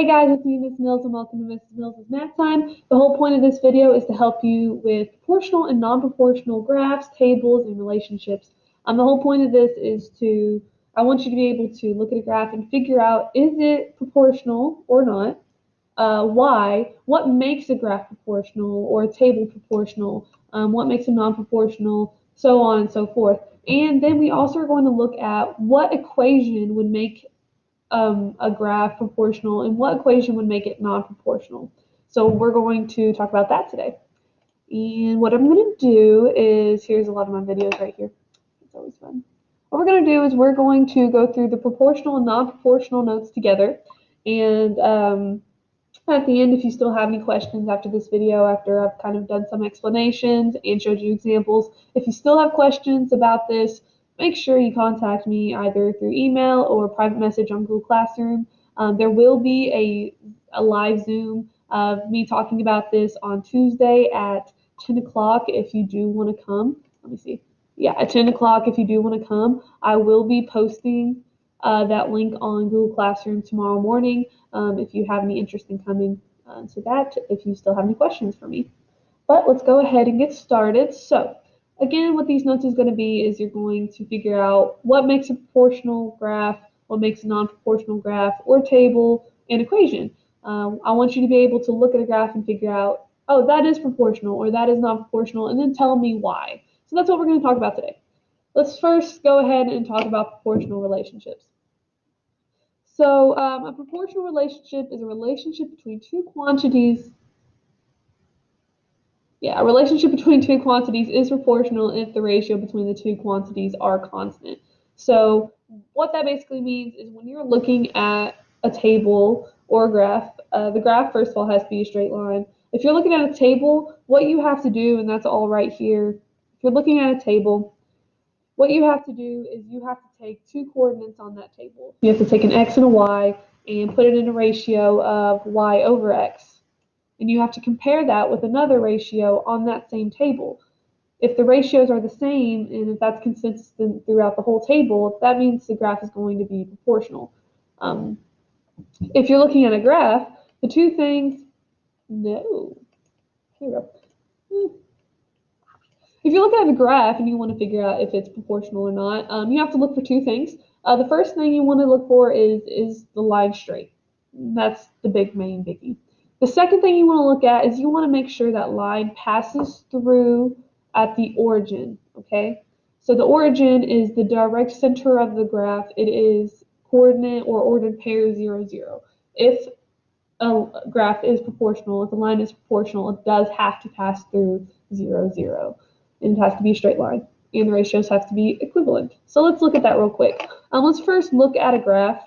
Hey guys, it's me, Miss Mills, and welcome to Miss Mills' Math Time. The whole point of this video is to help you with proportional and non-proportional graphs, tables, and relationships. The whole point of this is I want you to be able to look at a graph and figure out, is it proportional or not? Why? What makes a graph proportional or a table proportional? What makes them non-proportional? So on and so forth. And then we also are going to look at what equation would make a graph proportional and what equation would make it non-proportional. So we're going to talk about that today. And what I'm going to do is, here's a lot of my videos right here. It's always fun. What we're going to do is we're going to go through the proportional and non-proportional notes together. And at the end, if you still have any questions after this video, after I've kind of done some explanations and showed you examples, if you still have questions about this, make sure you contact me either through email or private message on Google Classroom. There will be a live Zoom of me talking about this on Tuesday at 10 o'clock if you do want to come. Let me see. Yeah, at 10 o'clock if you do want to come. I will be posting that link on Google Classroom tomorrow morning if you have any interest in coming to that, if you still have any questions for me. But let's go ahead and get started. So again, what these notes is going to be is you're going to figure out what makes a proportional graph, what makes a non-proportional graph or table, and equation. I want you to be able to look at a graph and figure out, oh, that is proportional or that is non-proportional, and then tell me why. So that's what we're going to talk about today. Let's first go ahead and talk about proportional relationships. So a proportional relationship is a relationship between two quantities. Yeah, a relationship between two quantities is proportional if the ratio between the two quantities are constant. So what that basically means is when you're looking at a table or a graph, the graph first of all has to be a straight line. If you're looking at a table, what you have to do, and that's all right here, if you're looking at a table, what you have to do is you have to take two coordinates on that table. You have to take an x and a y and put it in a ratio of y over x. And you have to compare that with another ratio on that same table. If the ratios are the same and if that's consistent throughout the whole table, that means the graph is going to be proportional. If you're looking at a graph, the two things, no, here we go. If you look at a graph and you want to figure out if it's proportional or not, you have to look for two things. The first thing you want to look for is the line straight. That's the main biggie. The second thing you want to look at is you want to make sure that line passes through at the origin, okay? So the origin is the direct center of the graph. It is coordinate or ordered pair 0, 0. If a graph is proportional, if a line is proportional, it does have to pass through 0, 0. And it has to be a straight line, and the ratios have to be equivalent. So let's look at that real quick. Let's first look at a graph.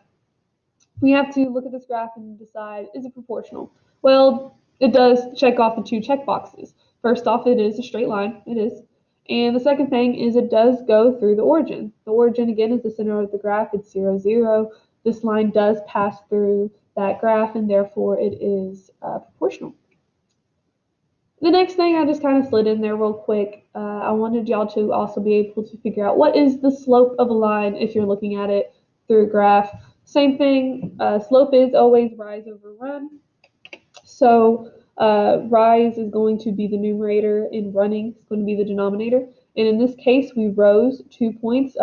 We have to look at this graph and decide, is it proportional? Well, it does check off the two check boxes. First off, it is a straight line. It is. And the second thing is it does go through the origin. The origin, again, is the center of the graph. It's 0, 0. This line does pass through that graph, and therefore it is proportional. The next thing I just kind of slid in there real quick, I wanted y'all to also be able to figure out what is the slope of a line if you're looking at it through a graph. Same thing, slope is always rise over run. So rise is going to be the numerator and running is going to be the denominator. And in this case, we rose 2 points.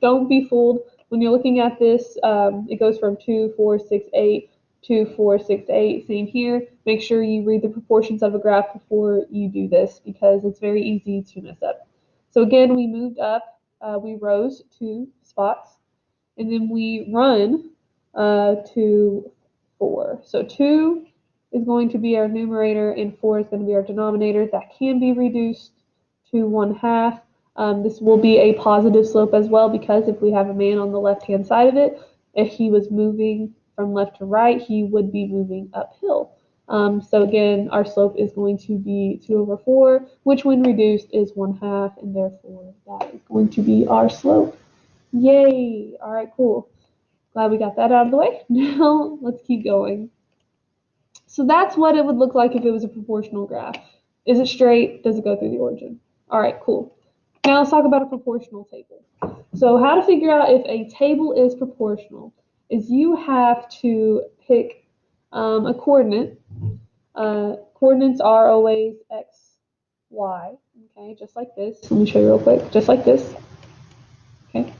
Don't be fooled. When you're looking at this, it goes from 2, 4, 6, 8, 2, 4, 6, 8. Same here. Make sure you read the proportions of a graph before you do this because it's very easy to mess up. So again, we moved up. We rose 2 spots. And then we run to 4. So 2 is going to be our numerator and 4 is going to be our denominator. That can be reduced to 1/2. This will be a positive slope as well because if we have a man on the left-hand side of it, if he was moving from left to right, he would be moving uphill. So again, our slope is going to be 2 over 4, which when reduced is 1/2, and therefore that is going to be our slope. Yay! All right, cool. Glad we got that out of the way. Now let's keep going. So that's what it would look like if it was a proportional graph. Is it straight? Does it go through the origin? All right, cool. Now let's talk about a proportional table. So how to figure out if a table is proportional is you have to pick A coordinate. Coordinates are always x, y. Okay, just like this. Let me show you real quick. Just like this. Okay.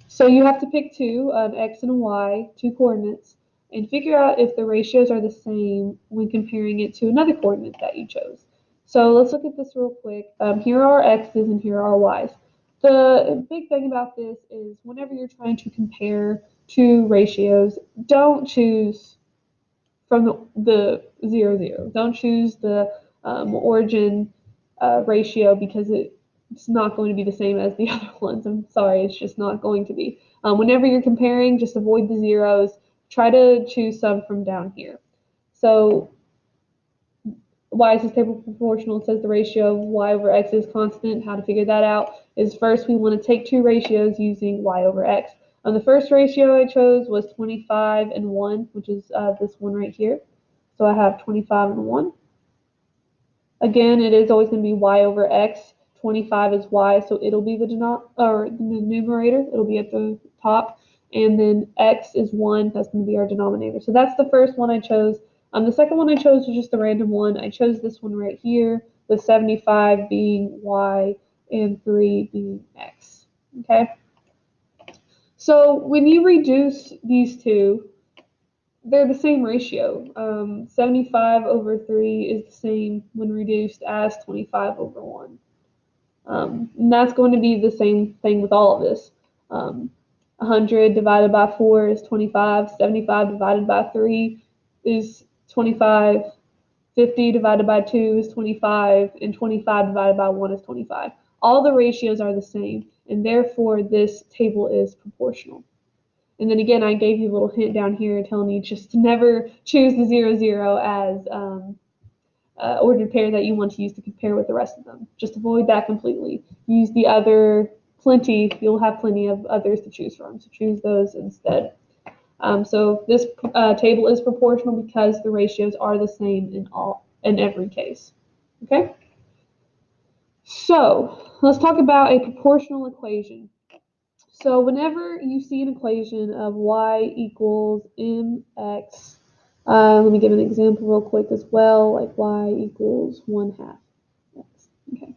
So you have to pick two, an x and a y, two coordinates, and figure out if the ratios are the same when comparing it to another coordinate that you chose. So let's look at this real quick. Here are x's and here are y's. The big thing about this is whenever you're trying to compare two ratios, don't choose from the 0, 0. Don't choose the origin ratio because it's not going to be the same as the other ones. I'm sorry, it's just not going to be. Whenever you're comparing, just avoid the zeros. Try to choose some from down here. So y is stable proportional. It says the ratio of y over x is constant. How to figure that out is first we want to take two ratios using y over x. The first ratio I chose was 25 and 1, which is this one right here. So I have 25 and 1. Again, it is always going to be y over x. 25 is y, so it'll be the numerator. It'll be at the top. And then x is 1. That's going to be our denominator. So that's the first one I chose. The second one I chose was just a random one. I chose this one right here, with 75 being y and 3 being x. Okay? So when you reduce these two, they're the same ratio. 75 over 3 is the same when reduced as 25 over 1. And that's going to be the same thing with all of this. 100 divided by 4 is 25. 75 divided by 3 is 25. 50 divided by 2 is 25. And 25 divided by 1 is 25. All the ratios are the same, and therefore this table is proportional. And then again, I gave you a little hint down here telling you just to never choose the 0, 0 as ordered pair that you want to use to compare with the rest of them. Just avoid that completely. Use the other plenty. You'll have plenty of others to choose from, so choose those instead. So this table is proportional because the ratios are the same in every case. Okay? So let's talk about a proportional equation. So whenever you see an equation of y equals mx, let me give an example real quick as well, like y equals 1/2 x. Okay.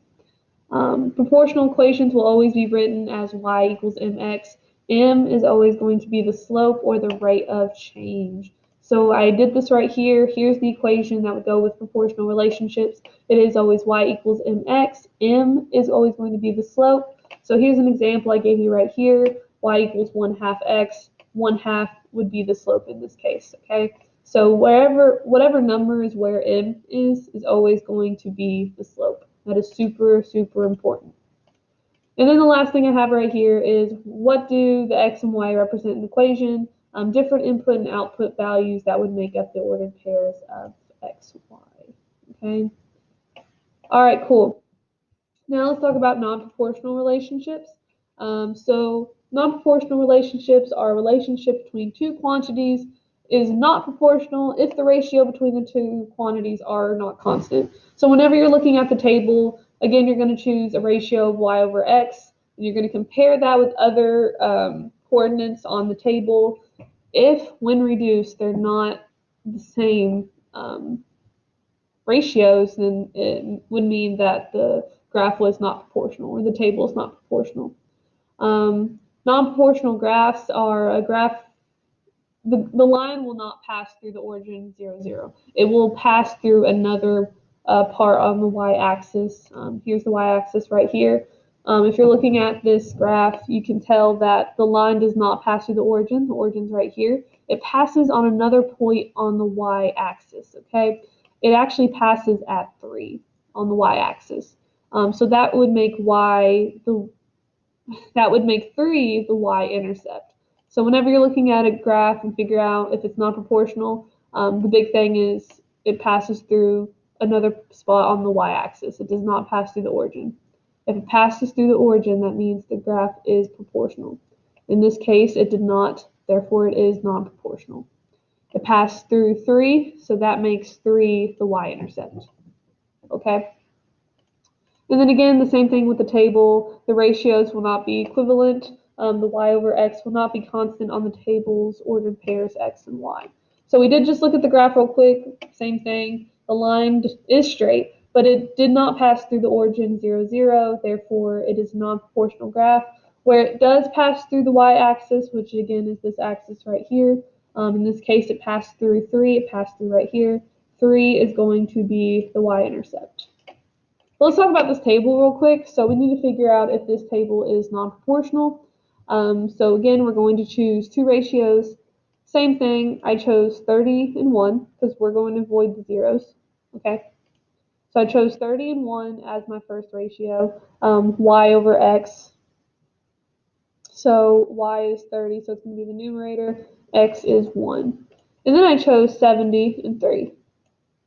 Proportional equations will always be written as y equals mx. M is always going to be the slope or the rate of change. So I did this right here. Here's the equation that would go with proportional relationships. It is always y equals mx. M is always going to be the slope. So here's an example I gave you right here. Y equals 1/2 x. 1/2 would be the slope in this case, okay? So whatever number is where m is always going to be the slope. That is super, super important. And then the last thing I have right here is what do the x and y represent in the equation? Different input and output values that would make up the ordered pairs of x, y. Okay? All right, cool. Now let's talk about non-proportional relationships. So non-proportional relationships are a relationship between two quantities is not proportional if the ratio between the two quantities are not constant. So whenever you're looking at the table, again, you're going to choose a ratio of y over x, and you're going to compare that with other coordinates on the table. If, when reduced, they're not the same ratios, then it would mean that the graph was not proportional or the table is not proportional. Non-proportional graphs are a graph, the line will not pass through the origin 0, 0. It will pass through another part on the y-axis. Here's the y-axis right here. If you're looking at this graph, you can tell that the line does not pass through the origin. The origin's right here. It passes on another point on the y-axis, okay? It actually passes at 3 on the y-axis. So that would make 3 the y-intercept. So whenever you're looking at a graph and figure out if it's not proportional, the big thing is it passes through another spot on the y-axis. It does not pass through the origin. If it passes through the origin, that means the graph is proportional. In this case, it did not, therefore it is non-proportional. It passed through 3, so that makes 3 the y-intercept. Okay? And then again, the same thing with the table. The ratios will not be equivalent. The y over x will not be constant on the table's ordered pairs x and y. So we did just look at the graph real quick, same thing. The line is straight, but it did not pass through the origin 0, 0, therefore it is a non-proportional graph. Where it does pass through the y-axis, which again is this axis right here, in this case it passed through 3, it passed through right here. 3 is going to be the y-intercept. Let's talk about this table real quick. So we need to figure out if this table is non-proportional. So again, we're going to choose two ratios. Same thing, I chose 30 and 1 because we're going to avoid the zeros. Okay. So I chose 30 and 1 as my first ratio, y over x. So y is 30, so it's going to be the numerator, x is 1. And then I chose 70 and 3.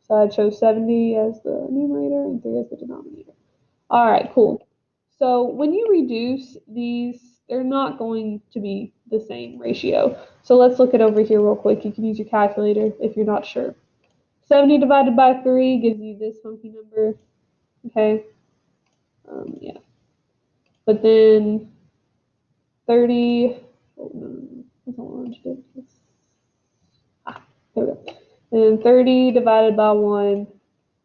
So I chose 70 as the numerator and 3 as the denominator. All right, cool. So when you reduce these, they're not going to be the same ratio. So let's look it over here real quick. You can use your calculator if you're not sure. 70 divided by 3 gives you this funky number. Okay. Yeah. But then 30, oh, no, that's not what I want to do. There we go. And 30 divided by 1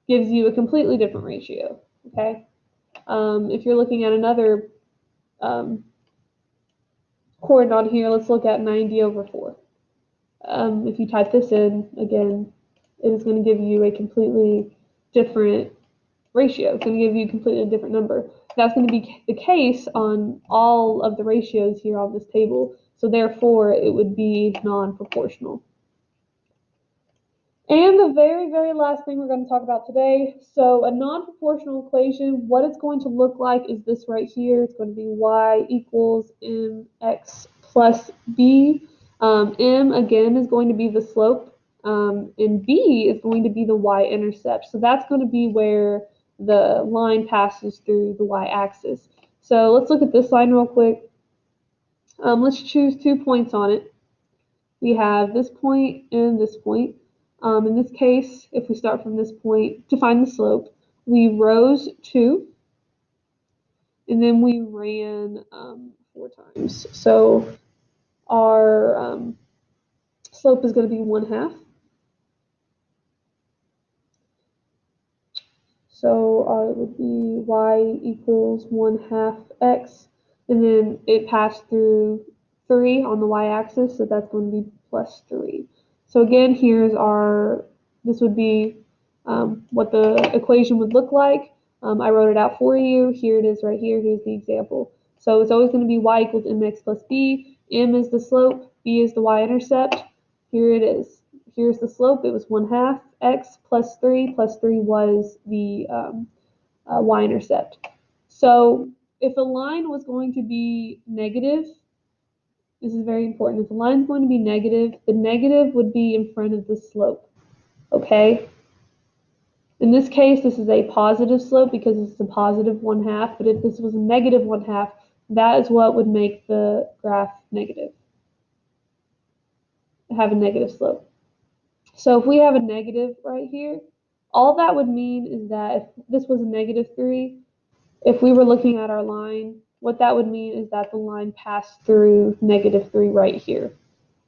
gives you a completely different ratio. Okay. If you're looking at another coordinate here, let's look at 90 over 4. If you type this in, again, it is going to give you a completely different ratio. It's going to give you a completely different number. That's going to be the case on all of the ratios here on this table. So therefore, it would be non-proportional. And the very, very last thing we're going to talk about today, so a non-proportional equation, what it's going to look like is this right here. It's going to be y equals mx plus b. M, again, is going to be the slope, and b is going to be the y-intercept. So that's going to be where the line passes through the y-axis. So let's look at this line real quick. Let's choose 2 points on it. We have this point and this point. In this case, if we start from this point to find the slope, we rose 2, and then we ran 4 times. So our slope is going to be 1/2. So it would be y equals 1/2 x, and then it passed through 3 on the y-axis, so that's going to be plus 3. So again, this would be what the equation would look like. I wrote it out for you. Here it is right here. Here's the example. So it's always going to be y equals mx plus b. M is the slope, b is the y-intercept. Here it is. Here's the slope. It was 1/2 x plus 3 was the y-intercept. So if a line was going to be negative, this is very important. If the line is going to be negative, the negative would be in front of the slope. Okay? In this case, this is a positive slope because it's a positive 1/2, but if this was a negative 1/2, that is what would make the graph negative, have a negative slope. So if we have a negative right here, all that would mean is that if this was a -3, if we were looking at our line, what that would mean is that the line passed through -3 right here.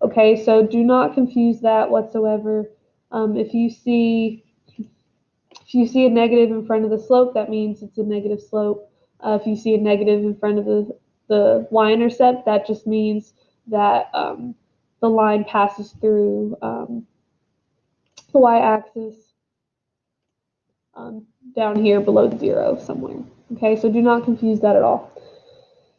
Okay, so do not confuse that whatsoever. If you see a negative in front of the slope, that means it's a negative slope. If you see a negative in front of the y-intercept, that just means that the line passes through the y-axis down here below 0 somewhere. Okay, so do not confuse that at all.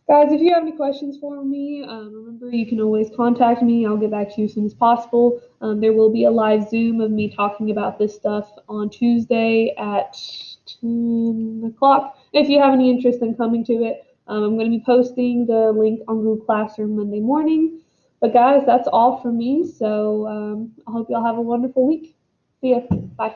Guys, if you have any questions for me, remember you can always contact me. I'll get back to you as soon as possible. There will be a live Zoom of me talking about this stuff on Tuesday at 10 o'clock. If you have any interest in coming to it, I'm going to be posting the link on Google Classroom Monday morning. But guys, that's all for me. So I hope y'all have a wonderful week. See ya. Bye.